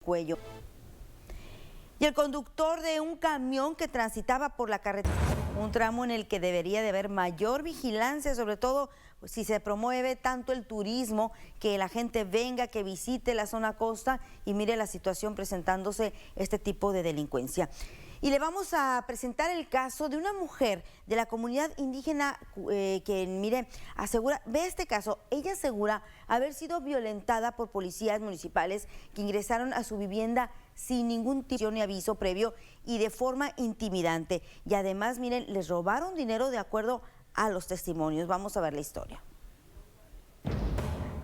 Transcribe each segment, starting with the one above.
cuello. Y el conductor de un camión que transitaba por la carretera, un tramo en el que debería de haber mayor vigilancia, sobre todo si se promueve tanto el turismo, que la gente venga, que visite la zona costa y mire la situación presentándose este tipo de delincuencia. Y le vamos a presentar el caso de una mujer de la comunidad indígena que, mire, ve este caso, ella asegura haber sido violentada por policías municipales que ingresaron a su vivienda sin ningún tipo de aviso previo y de forma intimidante. Y además, miren, les robaron dinero de acuerdo a los testimonios. Vamos a ver la historia.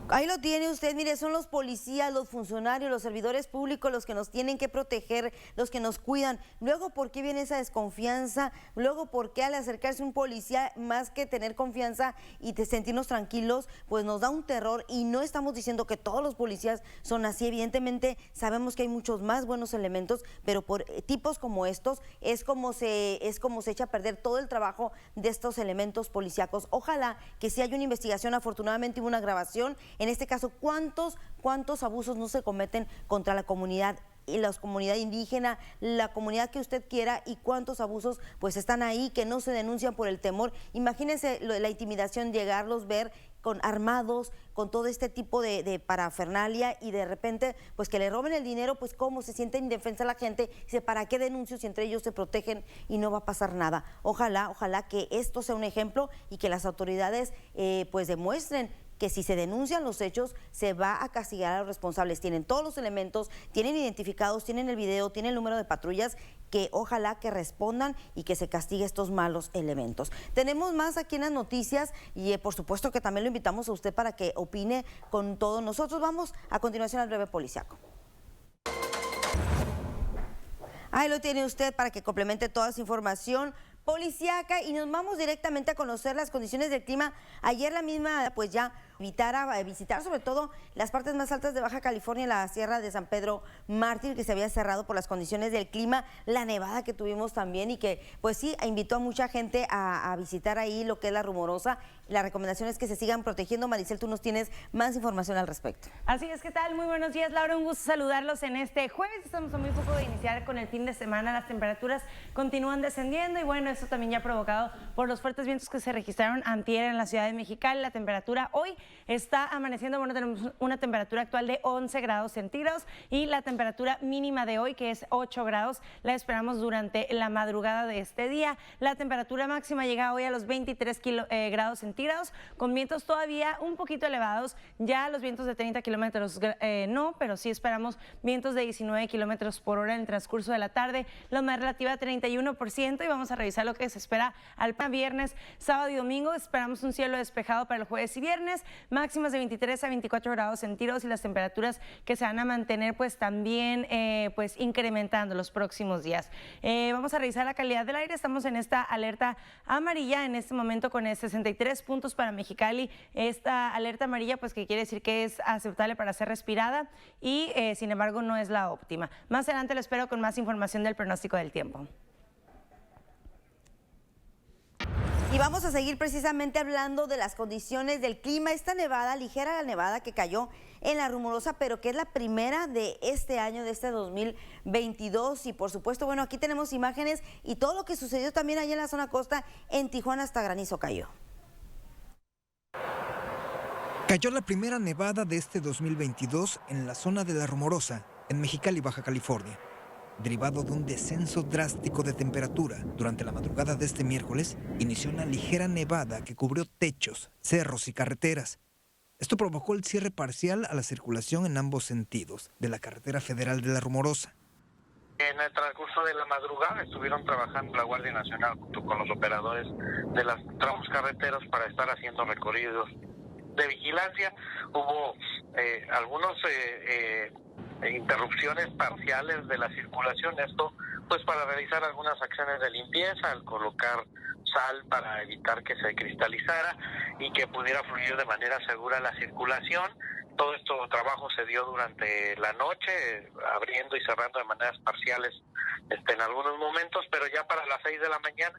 Ahí lo tiene usted, mire, son los policías, los funcionarios, los servidores públicos los que nos tienen que proteger, los que nos cuidan. Luego, ¿por qué viene esa desconfianza? Luego, ¿por qué al acercarse un policía, más que tener confianza y sentirnos tranquilos, pues nos da un terror? Y no estamos diciendo que todos los policías son así, evidentemente sabemos que hay muchos más buenos elementos, pero por tipos como estos es como se echa a perder todo el trabajo de estos elementos policíacos. Ojalá que si hay una investigación, afortunadamente hubo una grabación. En este caso, ¿cuántos abusos no se cometen contra la comunidad y la comunidad indígena, la comunidad que usted quiera, y cuántos abusos pues están ahí que no se denuncian por el temor? Imagínense la intimidación, llegarlos, ver con armados, con todo este tipo de parafernalia, y de repente pues que le roben el dinero, pues cómo se siente indefensa la gente, dice, ¿para qué denuncio si entre ellos se protegen y no va a pasar nada? Ojalá que esto sea un ejemplo y que las autoridades pues demuestren que si se denuncian los hechos, se va a castigar a los responsables. Tienen todos los elementos, tienen identificados, tienen el video, tienen el número de patrullas, que ojalá que respondan y que se castigue estos malos elementos. Tenemos más aquí en las noticias y por supuesto que también lo invitamos a usted para que opine con todos nosotros. Vamos a continuación al breve policiaco. Ahí lo tiene usted para que complemente toda esa información policiaca, y nos vamos directamente a conocer las condiciones del clima. Ayer la misma pues ya visitar sobre todo las partes más altas de Baja California, la Sierra de San Pedro Mártir, que se había cerrado por las condiciones del clima, la nevada que tuvimos también, y que pues sí invitó a mucha gente a visitar ahí lo que es la Rumorosa. La recomendación es que se sigan protegiendo. Maricel, tú nos tienes más información al respecto. Así es, ¿qué tal? Muy buenos días, Laura, un gusto saludarlos en este jueves. Estamos a muy poco de iniciar con el fin de semana, las temperaturas continúan descendiendo y bueno, eso también ya provocado por los fuertes vientos que se registraron antier en la ciudad de Mexicali. La temperatura hoy está amaneciendo, bueno, tenemos una temperatura actual de 11 grados centígrados y la temperatura mínima de hoy, que es 8 grados, la esperamos durante la madrugada de este día. La temperatura máxima llega hoy a los 23 grados centígrados, con vientos todavía un poquito elevados, ya los vientos de 30 kilómetros no, pero sí esperamos vientos de 19 kilómetros por hora en el transcurso de la tarde, la humedad relativa 31%, y vamos a revisar lo que se espera al viernes, sábado y domingo. Esperamos un cielo despejado para el jueves y viernes, máximas de 23 a 24 grados centígrados, y las temperaturas que se van a mantener pues también pues incrementando los próximos días. Vamos a revisar la calidad del aire. Estamos en esta alerta amarilla en este momento con 63 puntos para Mexicali. Esta alerta amarilla pues que quiere decir que es aceptable para ser respirada y sin embargo no es la óptima. Más adelante lo espero con más información del pronóstico del tiempo. Y vamos a seguir precisamente hablando de las condiciones del clima. Esta nevada, ligera la nevada que cayó en la Rumorosa, pero que es la primera de este año, de este 2022. Y por supuesto, bueno, aquí tenemos imágenes y todo lo que sucedió también allá en la zona costa, en Tijuana hasta granizo cayó. Cayó la primera nevada de este 2022 en la zona de la Rumorosa, en Mexicali, Baja California. Derivado de un descenso drástico de temperatura, durante la madrugada de este miércoles, inició una ligera nevada que cubrió techos, cerros y carreteras. Esto provocó el cierre parcial a la circulación en ambos sentidos de la carretera federal de la Rumorosa. En el transcurso de la madrugada estuvieron trabajando la Guardia Nacional junto con los operadores de los tramos carreteros para estar haciendo recorridos de vigilancia. Hubo algunos interrupciones parciales de la circulación, esto pues para realizar algunas acciones de limpieza, al colocar sal para evitar que se cristalizara y que pudiera fluir de manera segura la circulación. Todo este trabajo se dio durante la noche, abriendo y cerrando de maneras parciales en algunos momentos, pero ya para las 6 de la mañana,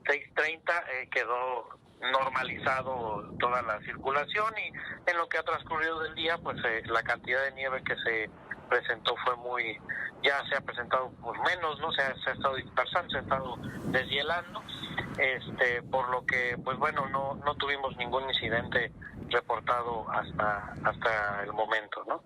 6:30, quedó normalizado toda la circulación, y en lo que ha transcurrido del día, pues la cantidad de nieve que se presentó fue muy, ya se ha presentado por menos, ¿no? Se ha estado dispersando, se ha estado deshielando, por lo que, pues bueno, no tuvimos ningún incidente reportado hasta el momento, ¿no?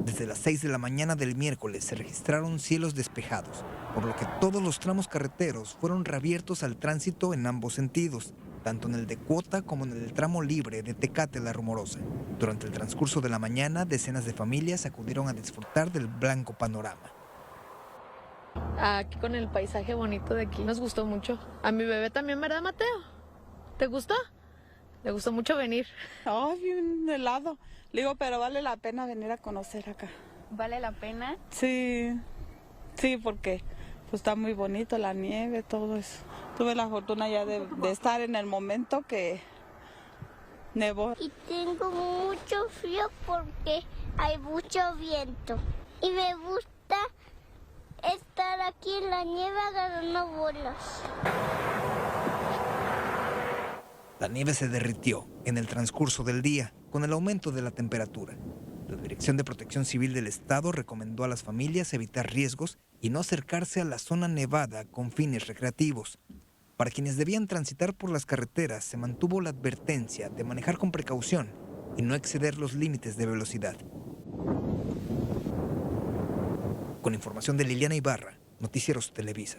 Desde las 6 de la mañana del miércoles se registraron cielos despejados, por lo que todos los tramos carreteros fueron reabiertos al tránsito en ambos sentidos, tanto en el de Cuota como en el tramo libre de Tecate-La Rumorosa. Durante el transcurso de la mañana, decenas de familias acudieron a disfrutar del blanco panorama. Aquí con el paisaje bonito de aquí nos gustó mucho. A mi bebé también, ¿verdad, Mateo? ¿Te gustó? Le gustó mucho venir. Ay, un helado. Le digo, pero vale la pena venir a conocer acá. ¿Vale la pena? Sí, porque pues, está muy bonito la nieve, todo eso. Tuve la fortuna ya de estar en el momento que nevó. Y tengo mucho frío porque hay mucho viento. Y me gusta estar aquí en la nieve agarrando bolas. La nieve se derritió en el transcurso del día con el aumento de la temperatura. La Dirección de Protección Civil del Estado recomendó a las familias evitar riesgos y no acercarse a la zona nevada con fines recreativos. Para quienes debían transitar por las carreteras se mantuvo la advertencia de manejar con precaución y no exceder los límites de velocidad. Con información de Liliana Ibarra, Noticieros Televisa.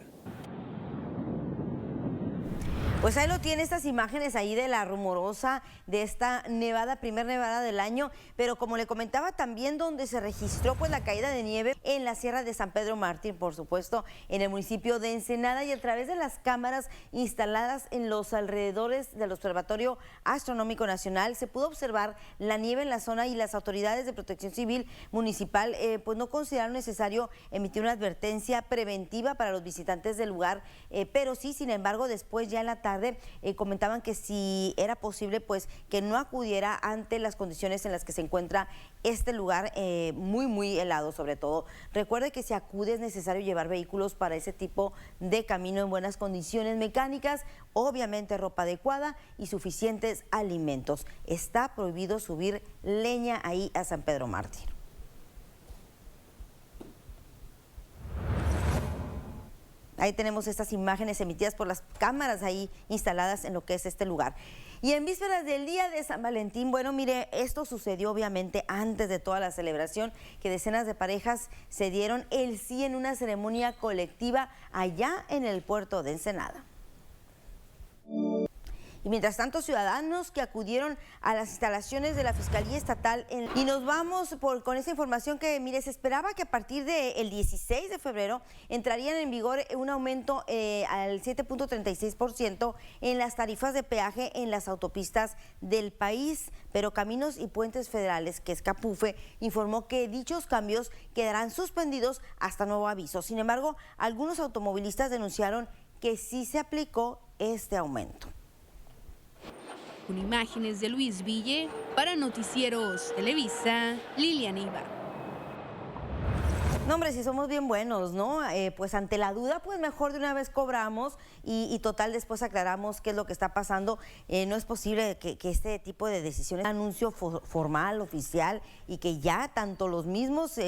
Pues ahí lo tiene, estas imágenes ahí de la Rumorosa, de esta nevada, primer nevada del año, pero como le comentaba también donde se registró pues la caída de nieve en la Sierra de San Pedro Mártir, por supuesto, en el municipio de Ensenada, y a través de las cámaras instaladas en los alrededores del Observatorio Astronómico Nacional se pudo observar la nieve en la zona, y las autoridades de Protección Civil Municipal pues no consideraron necesario emitir una advertencia preventiva para los visitantes del lugar, pero sí, sin embargo, después ya en la tarde comentaban que si era posible pues que no acudiera ante las condiciones en las que se encuentra este lugar muy helado sobre todo. Recuerde que si acude es necesario llevar vehículos para ese tipo de camino en buenas condiciones mecánicas, obviamente ropa adecuada y suficientes alimentos. Está prohibido subir leña ahí a San Pedro Mártir. Ahí tenemos estas imágenes emitidas por las cámaras ahí instaladas en lo que es este lugar. Y en vísperas del día de San Valentín, bueno, mire, esto sucedió obviamente antes de toda la celebración, que decenas de parejas se dieron el sí en una ceremonia colectiva allá en el puerto de Ensenada. Y mientras tanto, ciudadanos que acudieron a las instalaciones de la Fiscalía Estatal. Y nos vamos con esta información que, mire, se esperaba que a partir del 16 de febrero entrarían en vigor un aumento al 7.36% en las tarifas de peaje en las autopistas del país. Pero Caminos y Puentes Federales, que es Capufe, informó que dichos cambios quedarán suspendidos hasta nuevo aviso. Sin embargo, algunos automovilistas denunciaron que sí se aplicó este aumento. Con imágenes de Luis Ville, para Noticieros Televisa, Liliana Ibarra. No, hombre, si somos bien buenos, ¿no? Pues ante la duda, pues mejor de una vez cobramos y total después aclaramos qué es lo que está pasando. No es posible que este tipo de decisiones, anuncio formal, oficial, y que ya tanto los mismos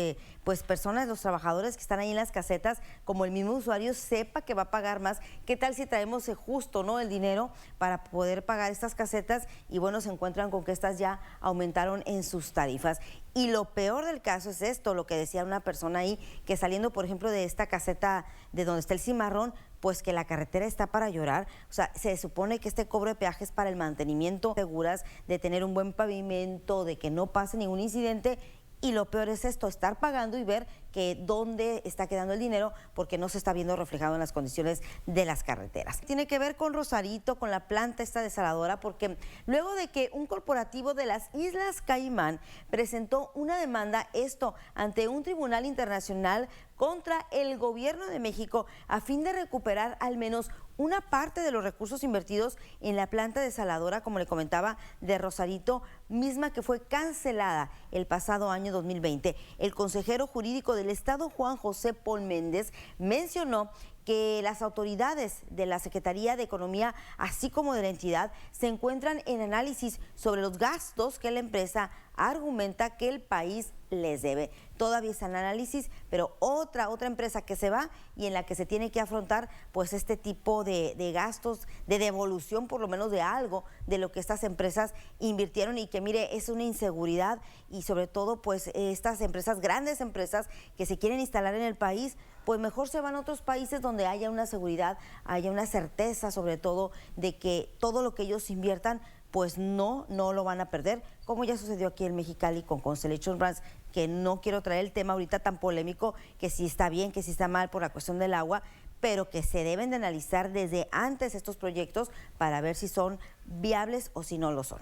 pues personas, los trabajadores que están ahí en las casetas, como el mismo usuario sepa que va a pagar más. ¿Qué tal si traemos justo, ¿no?, el dinero para poder pagar estas casetas y bueno, se encuentran con que estas ya aumentaron en sus tarifas? Y lo peor del caso es esto, lo que decía una persona ahí, que saliendo, por ejemplo, de esta caseta de donde está el cimarrón, pues que la carretera está para llorar. O sea, se supone que este cobro de peajes para el mantenimiento, seguras de tener un buen pavimento, de que no pase ningún incidente. Y lo peor es esto, estar pagando y ver que dónde está quedando el dinero porque no se está viendo reflejado en las condiciones de las carreteras. Tiene que ver con Rosarito, con la planta esta desaladora, porque luego de que un corporativo de las Islas Caimán presentó una demanda, esto ante un tribunal internacional contra el gobierno de México a fin de recuperar al menos una parte de los recursos invertidos en la planta desaladora, como le comentaba, de Rosarito, misma que fue cancelada el pasado año 2020. El consejero jurídico del Estado, Juan José Paul Méndez, mencionó que las autoridades de la Secretaría de Economía, así como de la entidad, se encuentran en análisis sobre los gastos que la empresa argumenta que el país les debe. todavía está en análisis, pero otra empresa que se va y en la que se tiene que afrontar pues este tipo de gastos, de devolución por lo menos de algo de lo que estas empresas invirtieron, y que mire, es una inseguridad, y sobre todo pues estas empresas, grandes empresas que se quieren instalar en el país, pues mejor se van a otros países donde haya una seguridad, haya una certeza sobre todo de que todo lo que ellos inviertan pues no lo van a perder, como ya sucedió aquí en Mexicali con Constellation Brands, que no quiero traer el tema ahorita tan polémico, que si está bien, que si está mal por la cuestión del agua, pero que se deben de analizar desde antes estos proyectos para ver si son viables o si no lo son.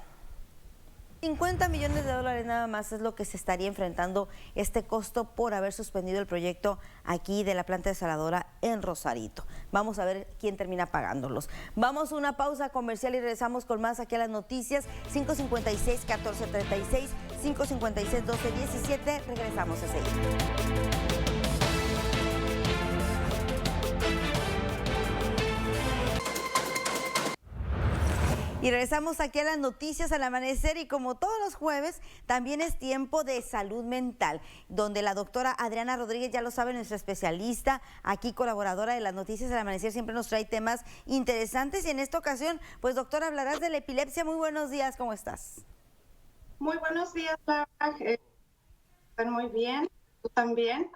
50 millones de dólares nada más es lo que se estaría enfrentando este costo por haber suspendido el proyecto aquí de la planta desaladora en Rosarito. Vamos a ver quién termina pagándolos. Vamos a una pausa comercial y regresamos con más aquí a las noticias. 556-1436, 556-1217. Regresamos a seguir. Y regresamos aquí a las noticias al amanecer, y como todos los jueves, también es tiempo de salud mental, donde la doctora Adriana Rodríguez, ya lo sabe, nuestra especialista, aquí colaboradora de las noticias al amanecer, siempre nos trae temas interesantes, y en esta ocasión, pues doctora, hablarás de la epilepsia. Muy buenos días, ¿cómo estás? Muy buenos días, Laura. Están muy bien, tú también.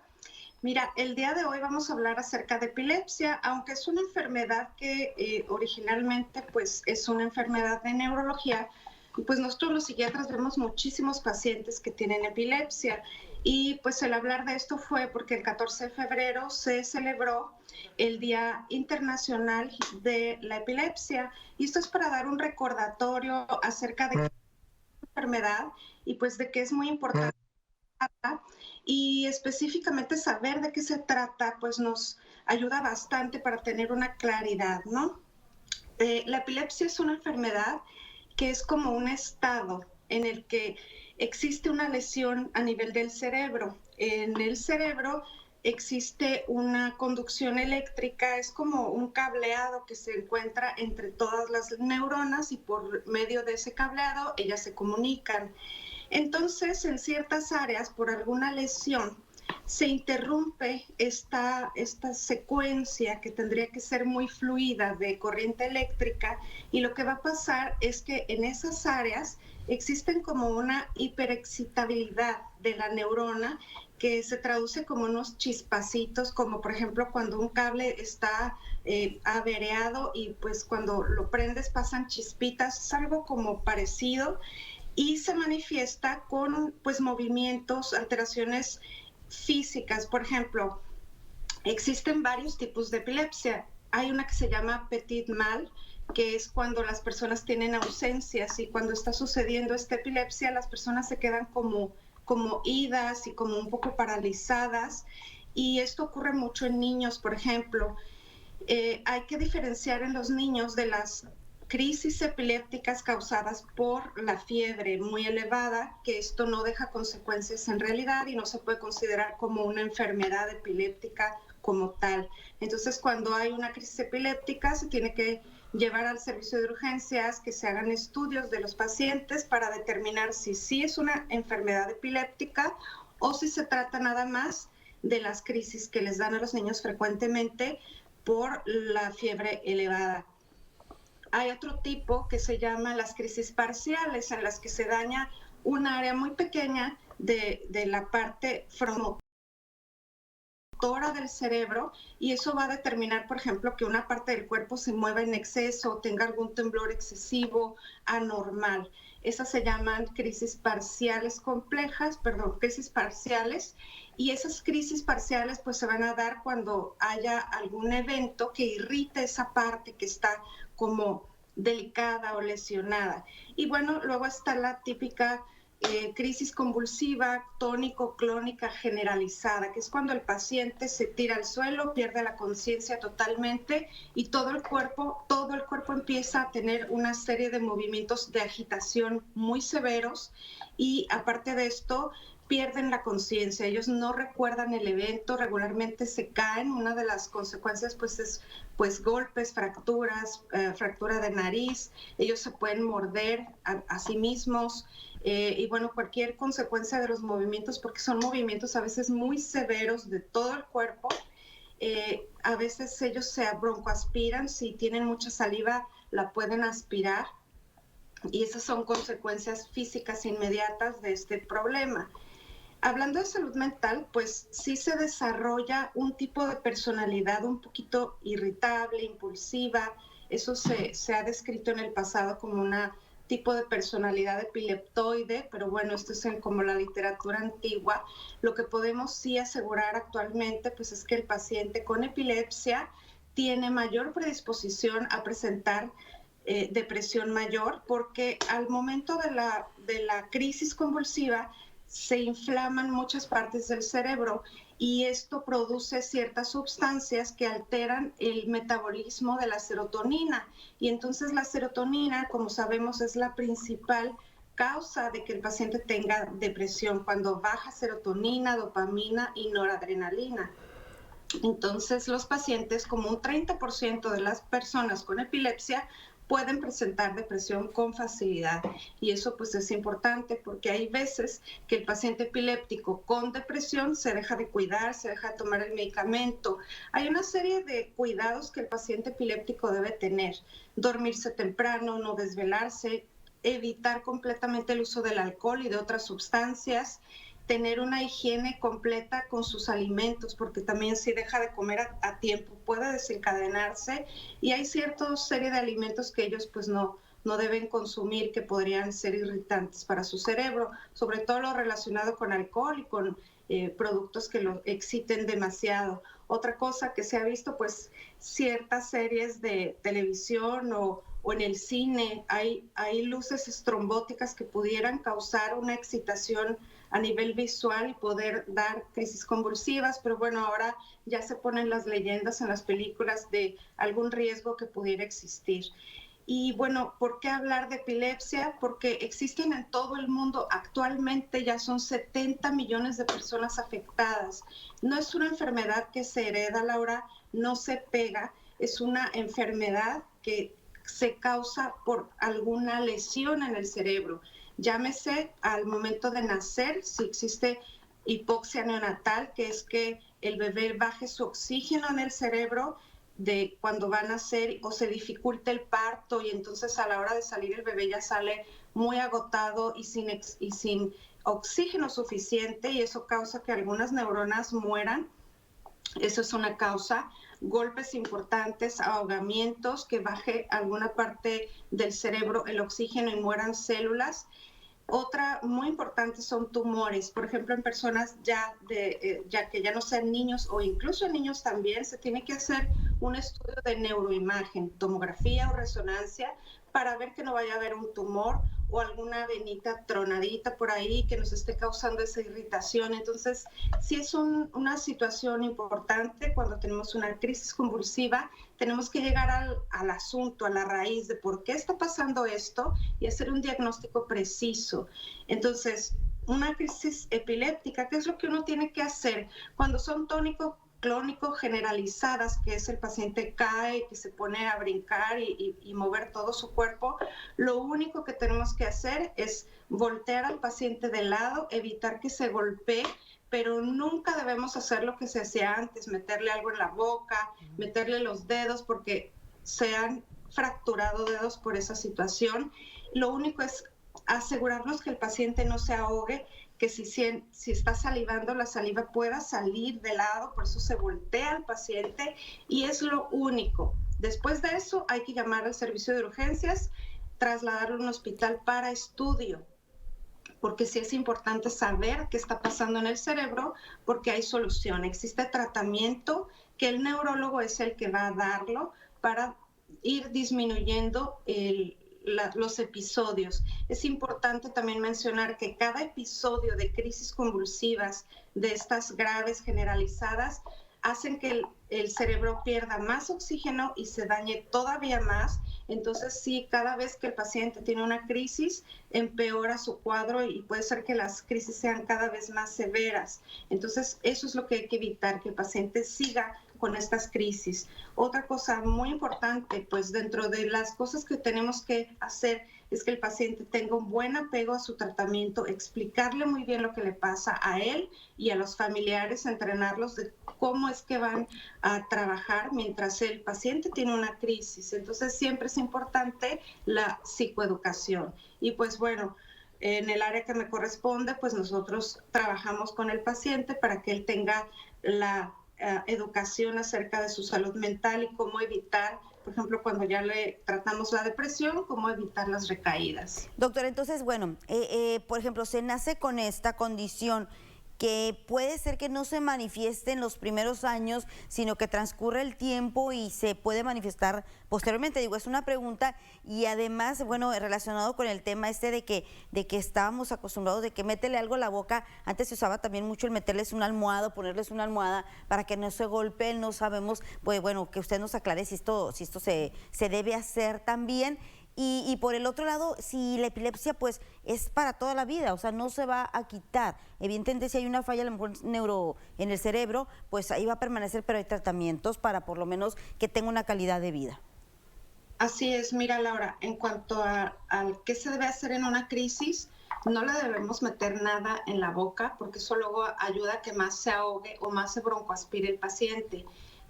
Mira, el día de hoy vamos a hablar acerca de epilepsia, aunque es una enfermedad que originalmente pues es una enfermedad de neurología, pues nosotros los psiquiatras vemos muchísimos pacientes que tienen epilepsia, y pues el hablar de esto fue porque el 14 de febrero se celebró el Día Internacional de la Epilepsia, y esto es para dar un recordatorio acerca de la enfermedad y pues de que es muy importante. Y específicamente saber de qué se trata, pues nos ayuda bastante para tener una claridad, ¿no? La epilepsia es una enfermedad que es como un estado en el que existe una lesión a nivel del cerebro. En el cerebro existe una conducción eléctrica, es como un cableado que se encuentra entre todas las neuronas, y por medio de ese cableado ellas se comunican. Entonces, en ciertas áreas, por alguna lesión, se interrumpe esta secuencia que tendría que ser muy fluida de corriente eléctrica, y lo que va a pasar es que en esas áreas existen como una hiperexcitabilidad de la neurona, que se traduce como unos chispacitos, como por ejemplo cuando un cable está averiado y pues cuando lo prendes pasan chispitas, es algo como parecido. Y se manifiesta con pues movimientos, alteraciones físicas. Por ejemplo, existen varios tipos de epilepsia. Hay una que se llama petit mal, que es cuando las personas tienen ausencias, y cuando está sucediendo esta epilepsia, las personas se quedan como idas y como un poco paralizadas. Y esto ocurre mucho en niños, por ejemplo. Hay que diferenciar en los niños de las crisis epilépticas causadas por la fiebre muy elevada, que esto no deja consecuencias en realidad y no se puede considerar como una enfermedad epiléptica como tal. Entonces, cuando hay una crisis epiléptica, se tiene que llevar al servicio de urgencias, que se hagan estudios de los pacientes para determinar si sí es una enfermedad epiléptica o si se trata nada más de las crisis que les dan a los niños frecuentemente por la fiebre elevada. Hay otro tipo que se llama las crisis parciales, en las que se daña un área muy pequeña de la parte frontomotora del cerebro, y eso va a determinar, por ejemplo, que una parte del cuerpo se mueva en exceso o tenga algún temblor excesivo, anormal. Esas se llaman crisis parciales crisis parciales, y esas crisis parciales pues se van a dar cuando haya algún evento que irrite esa parte que está como delicada o lesionada. Y bueno, luego está la típica crisis convulsiva, tónico-clónica generalizada, que es cuando el paciente se tira al suelo, pierde la conciencia totalmente, y todo el cuerpo empieza a tener una serie de movimientos de agitación muy severos, y aparte de esto, pierden la conciencia, ellos no recuerdan el evento, regularmente se caen. Una de las consecuencias pues es golpes, fracturas, fractura de nariz, ellos se pueden morder a sí mismos, y bueno, cualquier consecuencia de los movimientos, porque son movimientos a veces muy severos de todo el cuerpo. A veces ellos se broncoaspiran, si tienen mucha saliva la pueden aspirar, y esas son consecuencias físicas inmediatas de este problema. Hablando de salud mental, pues sí se desarrolla un tipo de personalidad un poquito irritable, impulsiva. Eso se ha descrito en el pasado como un tipo de personalidad epileptoide, pero bueno, esto es como la literatura antigua. Lo que podemos sí asegurar actualmente pues es que el paciente con epilepsia tiene mayor predisposición a presentar depresión mayor, porque al momento de la crisis convulsiva se inflaman muchas partes del cerebro y esto produce ciertas sustancias que alteran el metabolismo de la serotonina. Y entonces la serotonina, como sabemos, es la principal causa de que el paciente tenga depresión, cuando baja serotonina, dopamina y noradrenalina. Entonces los pacientes, como un 30% de las personas con epilepsia, pueden presentar depresión con facilidad, y eso pues es importante porque hay veces que el paciente epiléptico con depresión se deja de cuidar, se deja de tomar el medicamento. Hay una serie de cuidados que el paciente epiléptico debe tener: dormirse temprano, no desvelarse, evitar completamente el uso del alcohol y de otras sustancias, tener una higiene completa con sus alimentos, porque también si deja de comer a tiempo puede desencadenarse, y hay cierta serie de alimentos que ellos pues no deben consumir, que podrían ser irritantes para su cerebro, sobre todo lo relacionado con alcohol y con productos que lo exciten demasiado. Otra cosa que se ha visto, pues ciertas series de televisión o en el cine, hay luces estrombóticas que pudieran causar una excitación a nivel visual y poder dar crisis convulsivas, pero bueno, ahora ya se ponen las leyendas en las películas de algún riesgo que pudiera existir. Y bueno, ¿por qué hablar de epilepsia? Porque existen en todo el mundo, actualmente ya son 70 millones de personas afectadas. No es una enfermedad que se hereda, Laura, no se pega, es una enfermedad que se causa por alguna lesión en el cerebro. Llámese al momento de nacer, si existe hipoxia neonatal, que es que el bebé baje su oxígeno en el cerebro de cuando va a nacer, o se dificulta el parto y entonces a la hora de salir el bebé ya sale muy agotado y sin oxígeno suficiente, y eso causa que algunas neuronas mueran. Eso es una causa. Golpes importantes, ahogamientos, que baje alguna parte del cerebro el oxígeno y mueran células. Otra muy importante son tumores. Por ejemplo, en personas ya que ya no sean niños, o incluso en niños también, se tiene que hacer un estudio de neuroimagen, tomografía o resonancia, para ver que no vaya a haber un tumor o alguna venita tronadita por ahí que nos esté causando esa irritación. Entonces, sí es una situación importante. Cuando tenemos una crisis convulsiva, tenemos que llegar al asunto, a la raíz de por qué está pasando esto y hacer un diagnóstico preciso. Entonces, una crisis epiléptica, ¿qué es lo que uno tiene que hacer? Cuando son tónico-clónico generalizadas, que es el paciente cae, que se pone a brincar y mover todo su cuerpo, lo único que tenemos que hacer es voltear al paciente de lado, evitar que se golpee, pero nunca debemos hacer lo que se hacía antes, meterle algo en la boca, meterle los dedos, porque se han fracturado dedos por esa situación. Lo único es asegurarnos que el paciente no se ahogue, que si está salivando, la saliva pueda salir de lado, por eso se voltea al paciente, y es lo único. Después de eso hay que llamar al servicio de urgencias, trasladarlo a un hospital para estudio, porque sí es importante saber qué está pasando en el cerebro, porque hay solución. Existe tratamiento que el neurólogo es el que va a darlo para ir disminuyendo los episodios. Es importante también mencionar que cada episodio de crisis convulsivas, de estas graves generalizadas, hacen que el cerebro pierda más oxígeno y se dañe todavía más. Entonces, sí, cada vez que el paciente tiene una crisis, empeora su cuadro y puede ser que las crisis sean cada vez más severas. Entonces, eso es lo que hay que evitar, que el paciente siga con estas crisis. Otra cosa muy importante, pues dentro de las cosas que tenemos que hacer es que el paciente tenga un buen apego a su tratamiento, explicarle muy bien lo que le pasa a él y a los familiares, entrenarlos de cómo es que van a trabajar mientras el paciente tiene una crisis. Entonces siempre es importante la psicoeducación. Y pues bueno, en el área que me corresponde, pues nosotros trabajamos con el paciente para que él tenga la educación acerca de su salud mental y cómo evitar, por ejemplo, cuando ya le tratamos la depresión, cómo evitar las recaídas. Doctora, entonces, bueno, por ejemplo, se nace con esta condición que puede ser que no se manifieste en los primeros años, sino que transcurre el tiempo y se puede manifestar posteriormente. Digo, es una pregunta y además, bueno, relacionado con el tema de que estábamos acostumbrados de que métele algo a la boca. Antes se usaba también mucho el meterles una almohada, ponerles una almohada para que no se golpeen. No sabemos, pues bueno, que usted nos aclare si esto se debe hacer también. Y por el otro lado, si la epilepsia pues es para toda la vida, o sea, no se va a quitar. Evidentemente, si hay una falla a lo mejor en el cerebro, pues ahí va a permanecer, pero hay tratamientos para por lo menos que tenga una calidad de vida. Así es, mira Laura, en cuanto a qué se debe hacer en una crisis, no le debemos meter nada en la boca porque eso luego ayuda a que más se ahogue o más se broncoaspire el paciente.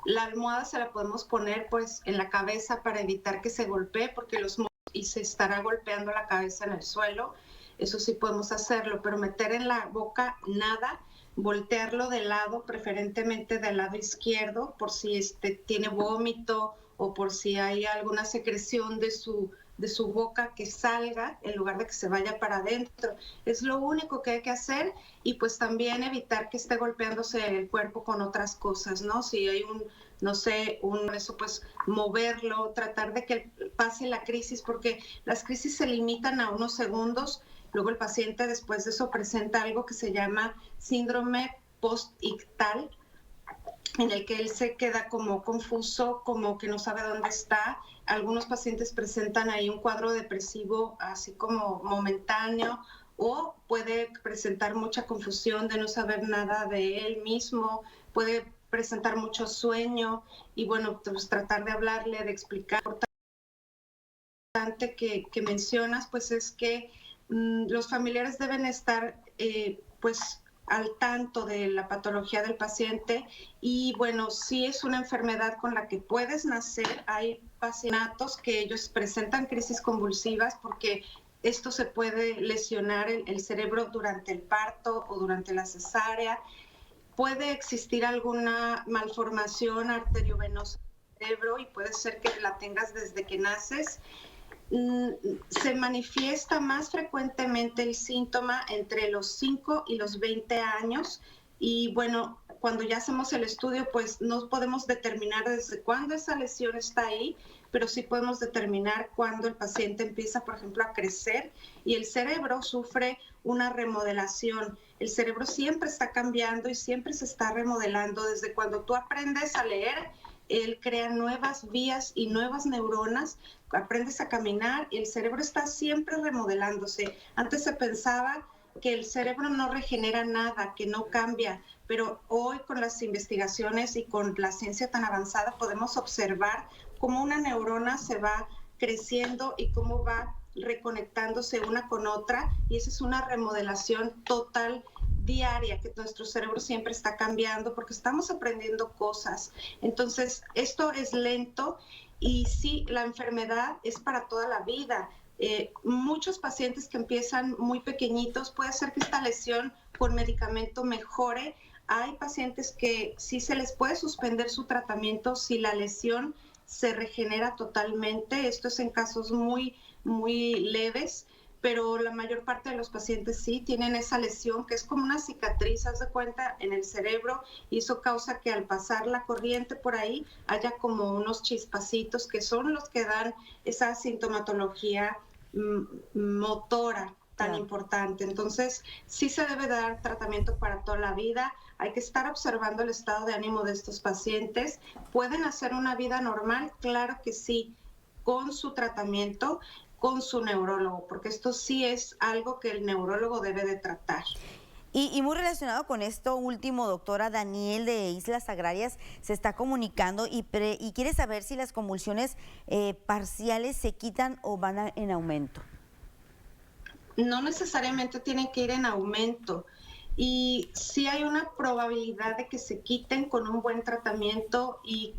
La almohada se la podemos poner pues en la cabeza para evitar que se golpee porque y se estará golpeando la cabeza en el suelo, eso sí podemos hacerlo, pero meter en la boca nada, voltearlo de lado, preferentemente del lado izquierdo, por si tiene vómito o por si hay alguna secreción de su boca que salga en lugar de que se vaya para adentro. Es lo único que hay que hacer y pues también evitar que esté golpeándose el cuerpo con otras cosas, ¿no? Si hay eso pues moverlo, tratar de que pase la crisis porque las crisis se limitan a unos segundos, luego el paciente después de eso presenta algo que se llama síndrome post-ictal, en el que él se queda como confuso, como que no sabe dónde está. Algunos pacientes presentan ahí un cuadro depresivo así como momentáneo o puede presentar mucha confusión de no saber nada de él mismo, puede presentar mucho sueño y bueno, pues tratar de hablarle, de explicar. Lo importante que mencionas pues es que los familiares deben estar pues al tanto de la patología del paciente y bueno, si es una enfermedad con la que puedes nacer, hay pacientes que ellos presentan crisis convulsivas porque esto se puede lesionar el cerebro durante el parto o durante la cesárea. Puede existir alguna malformación arteriovenosa del cerebro y puede ser que la tengas desde que naces. Se manifiesta más frecuentemente el síntoma entre los 5 y los 20 años y bueno, cuando ya hacemos el estudio pues no podemos determinar desde cuándo esa lesión está ahí, pero sí podemos determinar cuándo el paciente empieza, por ejemplo, a crecer y el cerebro sufre una remodelación. El cerebro siempre está cambiando y siempre se está remodelando. Desde cuando tú aprendes a leer, él crea nuevas vías y nuevas neuronas, aprendes a caminar y el cerebro está siempre remodelándose. Antes se pensaba que el cerebro no regenera nada, que no cambia, pero hoy con las investigaciones y con la ciencia tan avanzada podemos observar cómo una neurona se va creciendo y cómo va reconectándose una con otra y esa es una remodelación total diaria, que nuestro cerebro siempre está cambiando porque estamos aprendiendo cosas. Entonces, esto es lento y sí, la enfermedad es para toda la vida. Muchos pacientes que empiezan muy pequeñitos, puede ser que esta lesión con medicamento mejore. Hay pacientes que sí se les puede suspender su tratamiento si la lesión se regenera totalmente. Esto es en casos muy, muy leves, pero la mayor parte de los pacientes sí tienen esa lesión que es como una cicatriz, haz de cuenta, en el cerebro y eso causa que al pasar la corriente por ahí haya como unos chispacitos que son los que dan esa sintomatología motora tan importante. Entonces, sí se debe dar tratamiento para toda la vida. Hay que estar observando el estado de ánimo de estos pacientes. ¿Pueden hacer una vida normal? Claro que sí. con su tratamiento, con su neurólogo, porque esto sí es algo que el neurólogo debe de tratar. Y muy relacionado con esto último, doctora, Daniel de Islas Agrarias se está comunicando y quiere saber si las convulsiones parciales se quitan o van en aumento. No necesariamente tienen que ir en aumento, y sí hay una probabilidad de que se quiten con un buen tratamiento, y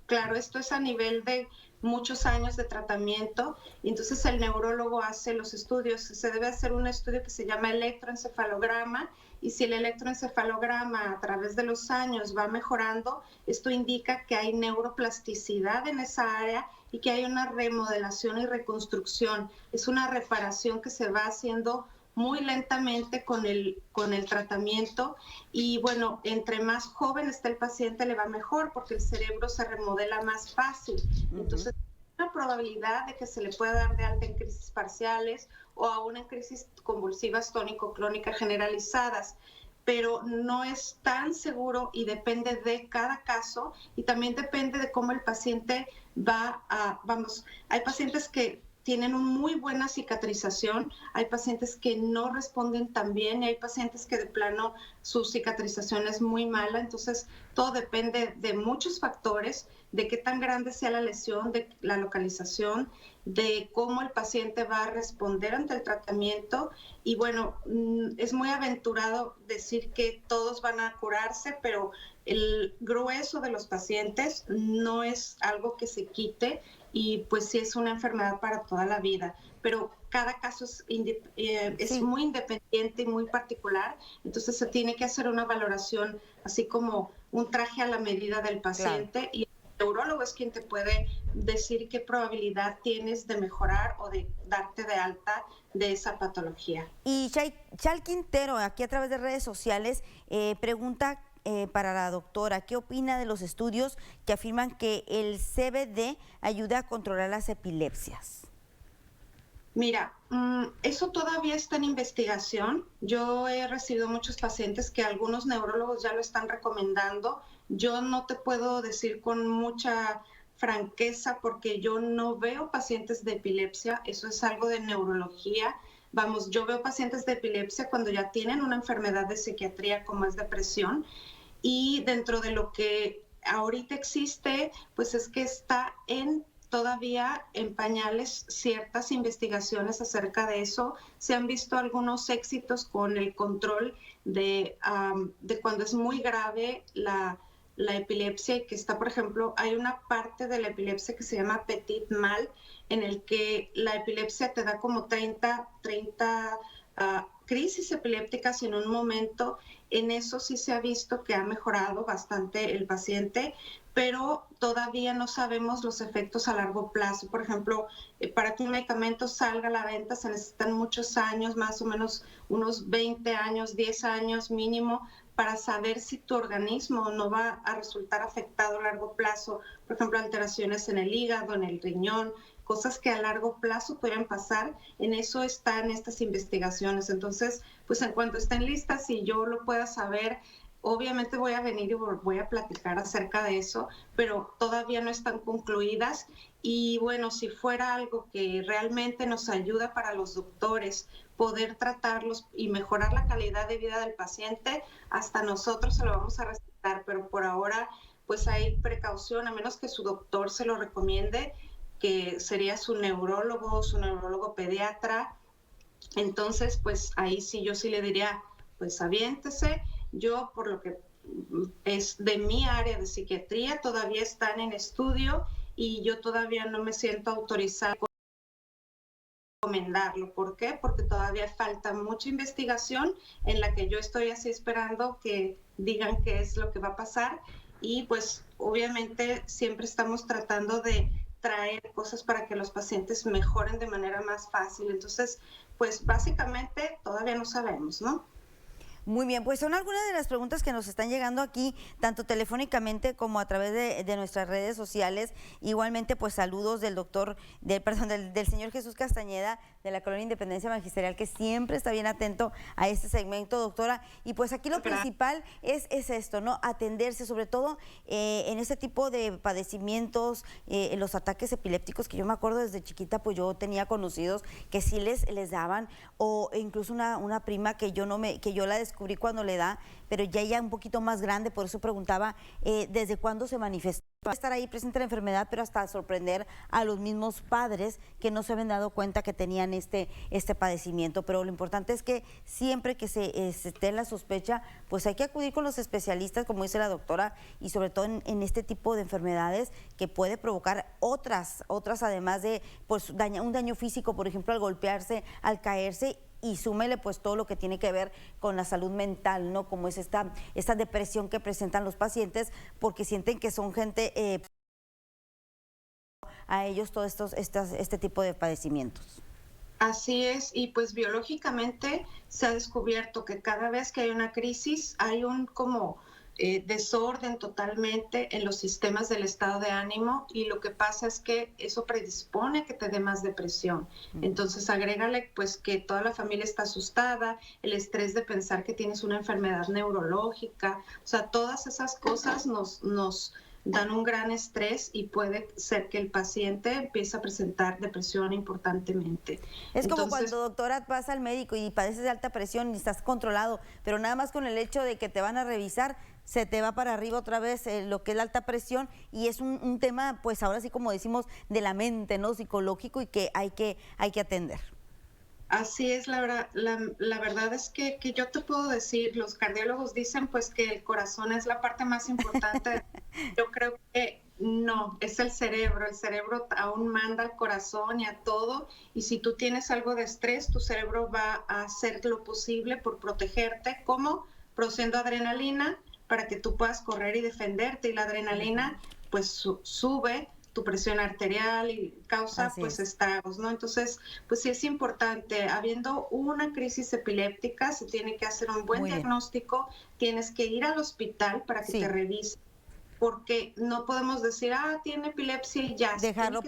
claro, esto es a nivel de muchos años de tratamiento, y entonces el neurólogo hace los estudios. Se debe hacer un estudio que se llama electroencefalograma, y si el electroencefalograma a través de los años va mejorando, esto indica que hay neuroplasticidad en esa área y que hay una remodelación y reconstrucción. Es una reparación que se va haciendo muy lentamente con el tratamiento, y bueno, entre más joven esté el paciente le va mejor porque el cerebro se remodela más fácil. Entonces, hay una probabilidad de que se le pueda dar de alta en crisis parciales o aún en crisis convulsivas tónico-clónicas generalizadas, pero no es tan seguro y depende de cada caso, y también depende de cómo el paciente hay pacientes que tienen una muy buena cicatrización, hay pacientes que no responden tan bien y hay pacientes que de plano su cicatrización es muy mala. Entonces todo depende de muchos factores, de qué tan grande sea la lesión, de la localización, de cómo el paciente va a responder ante el tratamiento. Y bueno, es muy aventurado decir que todos van a curarse, pero el grueso de los pacientes no es algo que se quite, y pues sí es una enfermedad para toda la vida, pero cada caso es muy independiente y muy particular, entonces se tiene que hacer una valoración así como un traje a la medida del paciente. Claro. Y el neurólogo es quien te puede decir qué probabilidad tienes de mejorar o de darte de alta de esa patología. Y Chal Quintero, aquí a través de redes sociales, pregunta para la doctora, ¿qué opina de los estudios que afirman que el CBD ayuda a controlar las epilepsias? Mira, eso todavía está en investigación. Yo he recibido muchos pacientes que algunos neurólogos ya lo están recomendando. Yo no te puedo decir con mucha franqueza porque yo no veo pacientes de epilepsia, eso es algo de neurología. Vamos, yo veo pacientes de epilepsia cuando ya tienen una enfermedad de psiquiatría como es depresión, y dentro de lo que ahorita existe, pues es que está todavía en pañales ciertas investigaciones acerca de eso. Se han visto algunos éxitos con el control de cuando es muy grave la epilepsia, y que está, por ejemplo, hay una parte de la epilepsia que se llama petit mal, en el que la epilepsia te da como 30 crisis epilépticas en un momento. En eso sí se ha visto que ha mejorado bastante el paciente, pero todavía no sabemos los efectos a largo plazo. Por ejemplo, para que un medicamento salga a la venta se necesitan muchos años, más o menos unos 20 años, 10 años mínimo, para saber si tu organismo no va a resultar afectado a largo plazo. Por ejemplo, alteraciones en el hígado, en el riñón, cosas que a largo plazo pueden pasar. En eso están estas investigaciones. Entonces, pues en cuanto estén listas y yo lo pueda saber, obviamente voy a venir y voy a platicar acerca de eso, pero todavía no están concluidas. Y bueno, si fuera algo que realmente nos ayuda para los doctores poder tratarlos y mejorar la calidad de vida del paciente, hasta nosotros se lo vamos a recetar, pero por ahora pues hay precaución, a menos que su doctor se lo recomiende, que sería su neurólogo pediatra. Entonces, pues ahí sí, yo sí le diría, pues aviéntese. Yo, por lo que es de mi área de psiquiatría, todavía están en estudio y yo todavía no me siento autorizada a recomendarlo. ¿Por qué? Porque todavía falta mucha investigación en la que yo estoy así esperando que digan qué es lo que va a pasar, y pues obviamente siempre estamos tratando de traer cosas para que los pacientes mejoren de manera más fácil. Entonces, pues básicamente todavía no sabemos, ¿no? Muy bien, pues son algunas de las preguntas que nos están llegando aquí, tanto telefónicamente como a través de nuestras redes sociales. Igualmente, pues saludos del señor Jesús Castañeda, de la Colonia Independencia Magisterial, que siempre está bien atento a este segmento, doctora. Y pues aquí lo principal es esto, ¿no? Atenderse, sobre todo en este tipo de padecimientos, en los ataques epilépticos, que yo me acuerdo desde chiquita, pues yo tenía conocidos que sí les daban, o incluso una prima que yo la descubrí cuando le da, pero ya un poquito más grande, por eso preguntaba desde cuándo se manifestó. Va a estar ahí presente la enfermedad, pero hasta sorprender a los mismos padres que no se habían dado cuenta que tenían este padecimiento. Pero lo importante es que siempre que se esté en la sospecha, pues hay que acudir con los especialistas, como dice la doctora, y sobre todo en este tipo de enfermedades que puede provocar otras además de pues un daño físico, por ejemplo, al golpearse, al caerse. Y súmele pues todo lo que tiene que ver con la salud mental, ¿no? Como es esta depresión que presentan los pacientes porque sienten que son gente a ellos todos este tipo de padecimientos. Así es, y pues biológicamente se ha descubierto que cada vez que hay una crisis hay un desorden totalmente en los sistemas del estado de ánimo, y lo que pasa es que eso predispone a que te dé más depresión. Entonces agrégale pues que toda la familia está asustada, el estrés de pensar que tienes una enfermedad neurológica, o sea, todas esas cosas nos dan un gran estrés y puede ser que el paciente empiece a presentar depresión importantemente. Es como cuando, doctora, vas al médico y padeces de alta presión y estás controlado, pero nada más con el hecho de que te van a revisar, se te va para arriba otra vez lo que es la alta presión, y es un tema, pues ahora sí, como decimos, de la mente, ¿no? Psicológico, y que hay que atender. Así es, Laura. La verdad es que yo te puedo decir, los cardiólogos dicen pues que el corazón es la parte más importante. Yo creo que no, es el cerebro aún manda al corazón y a todo, y si tú tienes algo de estrés, tu cerebro va a hacer lo posible por protegerte, como produciendo adrenalina para que tú puedas correr y defenderte, y la adrenalina pues sube tu presión arterial y causa pues estragos, ¿no? Entonces, pues sí es importante, habiendo una crisis epiléptica, se tiene que hacer un buen diagnóstico, tienes que ir al hospital para que te revisen, porque no podemos decir, tiene epilepsia y ya. Dejarlo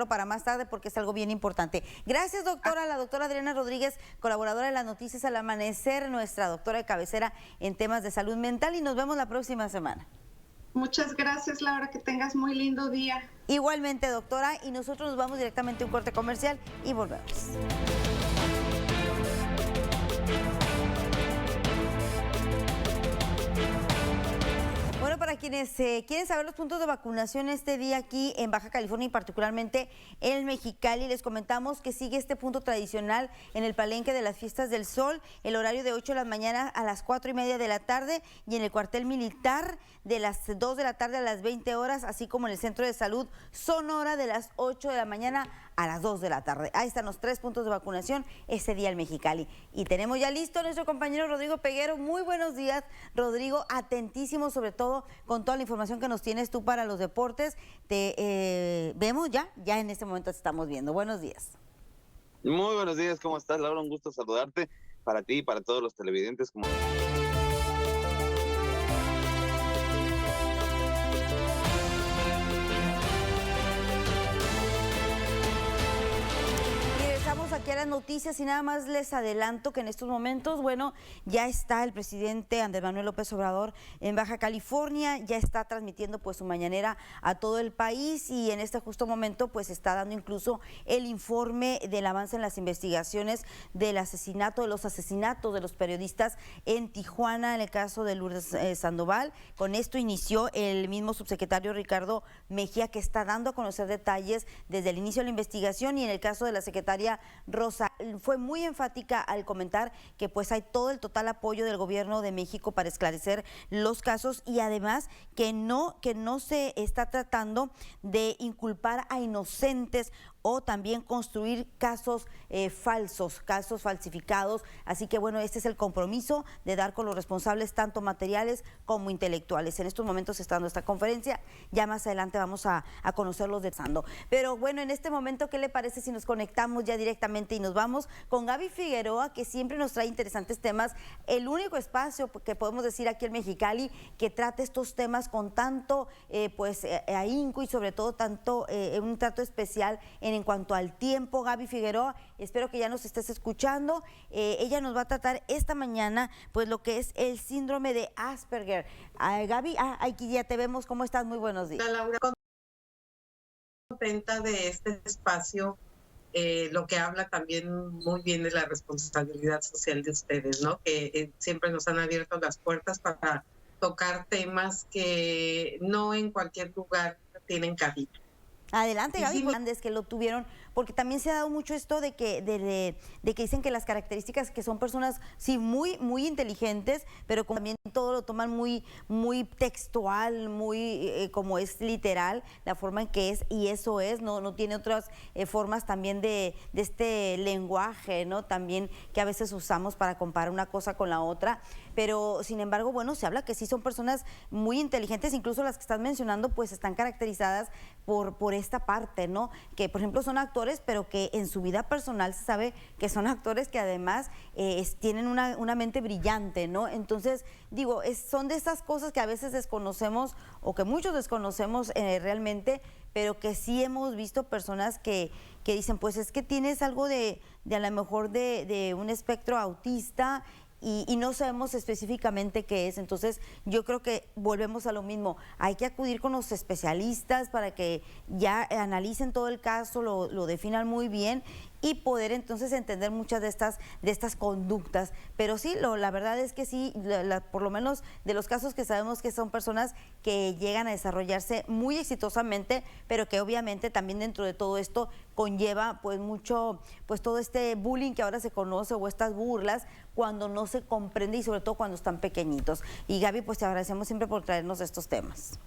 para más tarde, porque es algo bien importante. Gracias, doctora. La doctora Adriana Rodríguez, colaboradora de las Noticias al Amanecer, nuestra doctora de cabecera en temas de salud mental, y nos vemos la próxima semana. Muchas gracias, Laura, que tengas muy lindo día. Igualmente, doctora, y nosotros nos vamos directamente a un corte comercial y volvemos. Bueno, para quienes quieren saber los puntos de vacunación este día aquí en Baja California y particularmente en Mexicali, les comentamos que sigue este punto tradicional en el Palenque de las Fiestas del Sol, el horario de 8 de la mañana a las 4:30 de la tarde, y en el cuartel militar de las 2 de la tarde a las 20 horas, así como en el Centro de Salud Sonora de las 8 de la mañana a las 2 de la tarde. Ahí están los 3 puntos de vacunación ese día en Mexicali. Y tenemos ya listo a nuestro compañero Rodrigo Peguero. Muy buenos días, Rodrigo, atentísimo sobre todo con toda la información que nos tienes tú para los deportes. Te vemos ya en este momento te estamos viendo. Buenos días. Muy buenos días, ¿cómo estás, Laura? Un gusto saludarte, para ti y para todos los televidentes. Aquí a las noticias, y nada más les adelanto que en estos momentos, bueno, ya está el presidente Andrés Manuel López Obrador en Baja California, ya está transmitiendo pues su mañanera a todo el país, y en este justo momento pues está dando incluso el informe del avance en las investigaciones del asesinato, de los asesinatos de los periodistas en Tijuana, en el caso de Lourdes Sandoval. Con esto inició el mismo subsecretario Ricardo Mejía, que está dando a conocer detalles desde el inicio de la investigación, y en el caso de la secretaria Rosa fue muy enfática al comentar que pues hay todo el total apoyo del gobierno de México para esclarecer los casos, y además que no se está tratando de inculpar a inocentes o también construir casos falsos, casos falsificados. Así que bueno, este es el compromiso de dar con los responsables tanto materiales como intelectuales. En estos momentos está dando esta conferencia, ya más adelante vamos a conocerlos de Sando. Pero bueno, en este momento, ¿qué le parece si nos conectamos ya directamente y nos vamos con Gaby Figueroa, que siempre nos trae interesantes temas? El único espacio que podemos decir aquí en Mexicali que trata estos temas con tanto ahínco, y sobre todo tanto un trato especial en en cuanto al tiempo. Gaby Figueroa, espero que ya nos estés escuchando. Ella nos va a tratar esta mañana pues lo que es el síndrome de Asperger. Gaby, aquí ya te vemos. ¿Cómo estás? Muy buenos días. Hola, Laura, contenta de este espacio, lo que habla también muy bien de la responsabilidad social de ustedes, ¿no? Que siempre nos han abierto las puertas para tocar temas que no en cualquier lugar tienen cabida. Adelante, Gaby, Hernández, que lo tuvieron, porque también se ha dado mucho esto de que dicen que las características, que son personas, sí, muy inteligentes, pero también todo lo toman muy textual, muy como es literal, la forma en que es, y eso es, no tiene otras formas también de este lenguaje, ¿no? También que a veces usamos para comparar una cosa con la otra, pero sin embargo, bueno, se habla que sí son personas muy inteligentes, incluso las que estás mencionando, pues están caracterizadas por esta parte, ¿no? Que por ejemplo son actores, pero que en su vida personal se sabe que son actores que además tienen una mente brillante, ¿no? Entonces, digo, son de estas cosas que a veces desconocemos o que muchos desconocemos realmente, pero que sí hemos visto personas que dicen, pues es que tienes algo de a lo mejor de un espectro autista, y no sabemos específicamente qué es. Entonces yo creo que volvemos a lo mismo, hay que acudir con los especialistas para que ya analicen todo el caso, lo definan muy bien y poder entonces entender muchas de estas conductas. Pero sí, la verdad es que sí, por lo menos de los casos que sabemos que son personas que llegan a desarrollarse muy exitosamente, pero que obviamente también dentro de todo esto conlleva pues mucho, pues todo este bullying que ahora se conoce o estas burlas cuando no se comprende y sobre todo cuando están pequeñitos. Y Gaby, pues te agradecemos siempre por traernos estos temas.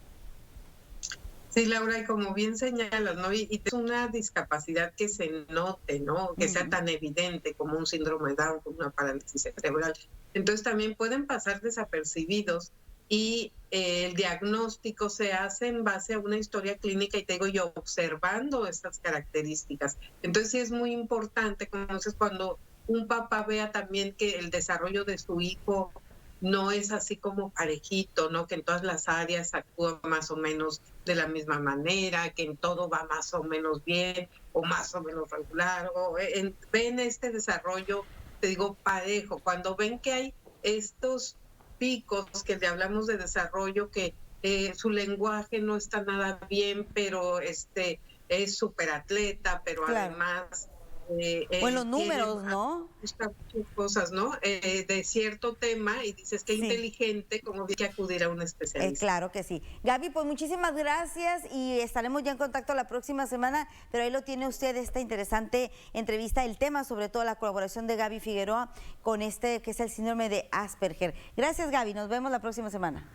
Sí, Laura, y como bien señalas, ¿no? Y es una discapacidad que se note, ¿no? Que sea tan evidente como un síndrome de Down, como una parálisis cerebral. Entonces también pueden pasar desapercibidos y el diagnóstico se hace en base a una historia clínica y te digo yo, observando estas características. Entonces sí es muy importante, como dices, cuando un papá vea también que el desarrollo de su hijo no es así como parejito, ¿no? Que en todas las áreas actúa más o menos de la misma manera, que en todo va más o menos bien o más o menos regular. Ven este desarrollo, te digo, parejo. Cuando ven que hay estos picos que le hablamos de desarrollo, que su lenguaje no está nada bien, pero es súper atleta, pero claro, además... los números, ¿no? Muchas cosas, ¿no? De cierto tema y dices que inteligente, como hay que acudir a un especialista. Claro que sí. Gaby, pues muchísimas gracias y estaremos ya en contacto la próxima semana, pero ahí lo tiene usted, esta interesante entrevista, el tema, sobre todo la colaboración de Gaby Figueroa con que es el síndrome de Asperger. Gracias, Gaby, nos vemos la próxima semana.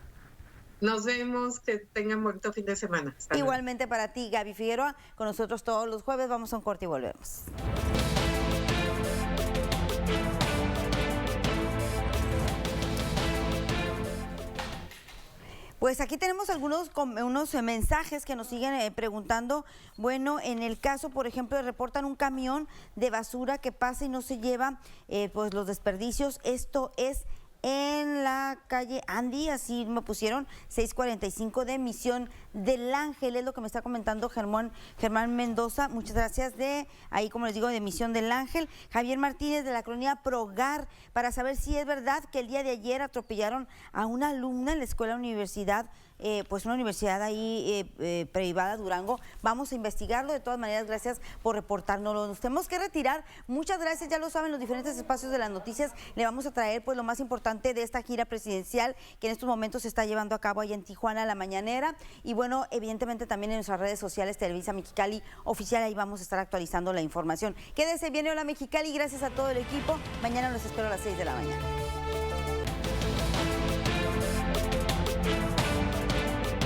Nos vemos, que tengan bonito fin de semana. Igualmente para ti, Gaby Figueroa, con nosotros todos los jueves. Vamos a un corte y volvemos. Pues aquí tenemos unos mensajes que nos siguen preguntando. Bueno, en el caso, por ejemplo, reportan un camión de basura que pasa y no se lleva pues los desperdicios. Esto es en la calle Andy, así me pusieron, 645 de Misión del Ángel, es lo que me está comentando Germán Mendoza. Muchas gracias ahí, como les digo, de Misión del Ángel. Javier Martínez de la colonia Progar, para saber si es verdad que el día de ayer atropellaron a una alumna en la escuela universidad, pues una universidad ahí privada, Durango. Vamos a investigarlo. De todas maneras, gracias por reportárnoslo. Nos tenemos que retirar. Muchas gracias, ya lo saben, los diferentes espacios de las noticias le vamos a traer pues lo más importante de esta gira presidencial que en estos momentos se está llevando a cabo allá en Tijuana, la mañanera. Y bueno, evidentemente también en nuestras redes sociales, Televisa Mexicali Oficial, ahí vamos a estar actualizando la información. Quédese bien, hola Mexicali, gracias a todo el equipo. Mañana los espero a las 6 de la mañana.